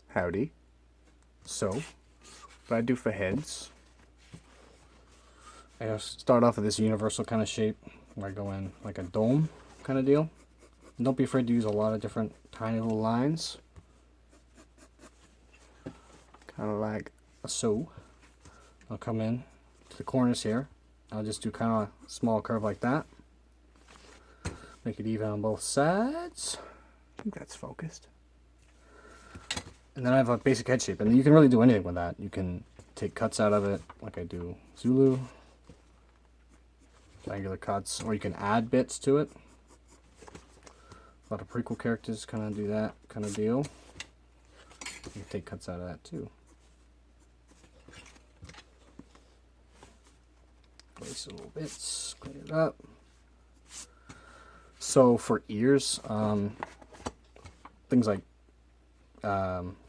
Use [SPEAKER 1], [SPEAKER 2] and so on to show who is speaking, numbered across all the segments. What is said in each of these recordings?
[SPEAKER 1] Howdy. So, what I do for heads, I start off with this universal kind of shape where I go in like a dome kind of deal. And don't be afraid to use a lot of different tiny little lines. Kind of like so. I'll come in to the corners here. I'll just do kind of a small curve like that. Make it even on both sides. I think that's focused. And then I have a basic head shape, and you can really do anything with that. You can take cuts out of it, like I do Zulu, triangular cuts, or you can add bits to it. A lot of prequel characters kind of do that kind of deal. You can take cuts out of that too. Place a little bits, clean it up. So for ears, things like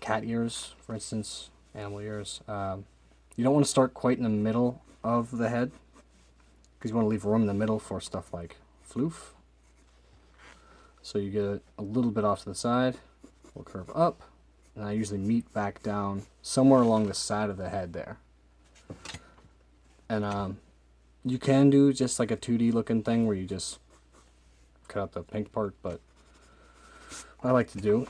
[SPEAKER 1] cat ears, for instance, animal ears, you don't want to start quite in the middle of the head because you want to leave room in the middle for stuff like floof. So you get it a little bit off to the side, we'll curve up, and I usually meet back down somewhere along the side of the head there. And you can do just like a 2D looking thing where you just cut out the pink part, but what I like to do,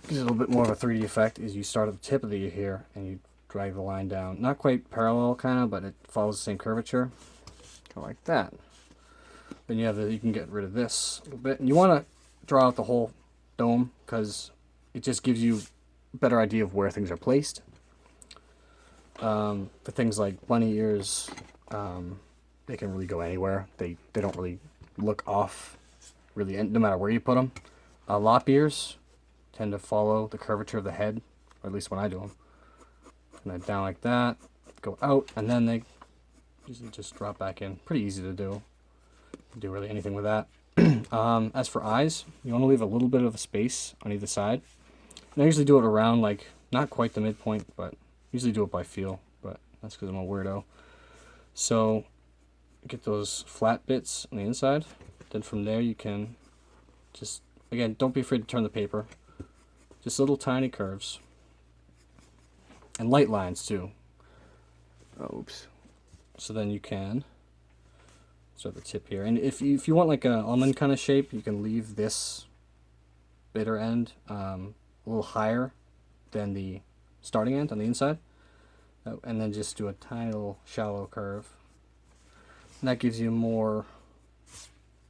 [SPEAKER 1] gives it a little bit more of a 3D effect, is you start at the tip of the ear here and you drag the line down. Not quite parallel kind of, but it follows the same curvature. Kind of like that. Then you have you can get rid of this a little bit. And you want to draw out the whole dome because it just gives you a better idea of where things are placed. For things like bunny ears, they can really go anywhere. They don't really look off really no matter where you put them. Lop ears tend to follow the curvature of the head, or at least when I do them. And then down like that, go out, and then they usually just drop back in. Pretty easy to do. You can do really anything with that. As for eyes, you want to leave a little bit of a space on either side. And I usually do it around, like, not quite the midpoint, but usually do it by feel, but that's because I'm a weirdo. So, get those flat bits on the inside. Then from there you can just, again, don't be afraid to turn the paper. Just little tiny curves. And light lines too. Oops. So then you can start the tip here. And if you want like an almond kind of shape, you can leave this bitter end a little higher than the starting end on the inside. And then just do a tiny little shallow curve. And that gives you more,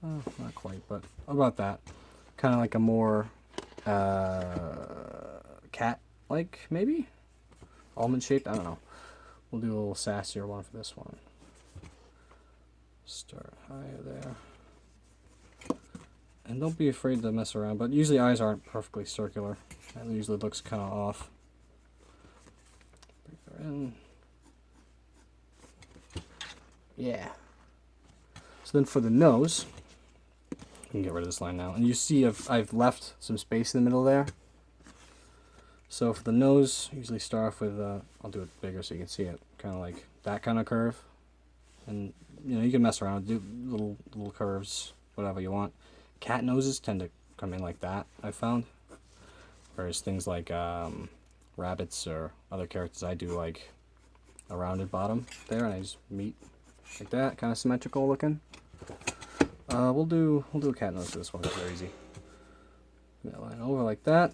[SPEAKER 1] not quite, but about that. Kind of like a more cat-like, maybe? Almond-shaped? I don't know. We'll do a little sassier one for this one. Start higher there. And don't be afraid to mess around, but usually eyes aren't perfectly circular. That usually looks kind of off. Break her in. Yeah. So then for the nose, I can get rid of this line now. And you see I've left some space in the middle there. So for the nose, I usually start off with, I'll do it bigger so you can see it, kind of like that kind of curve. And, you know, you can mess around, do little curves, whatever you want. Cat noses tend to come in like that, I've found. Whereas things like rabbits or other characters, I do like a rounded bottom there, and I just meet like that, kind of symmetrical looking. We'll do a cat nose for this one. It's very easy. That line over like that.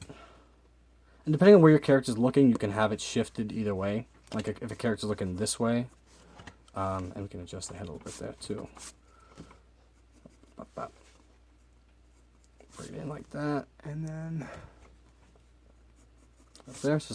[SPEAKER 1] And depending on where your character's looking, you can have it shifted either way. Like if a character's looking this way, and we can adjust the head a little bit there too. Bring it in like that, and then up there. So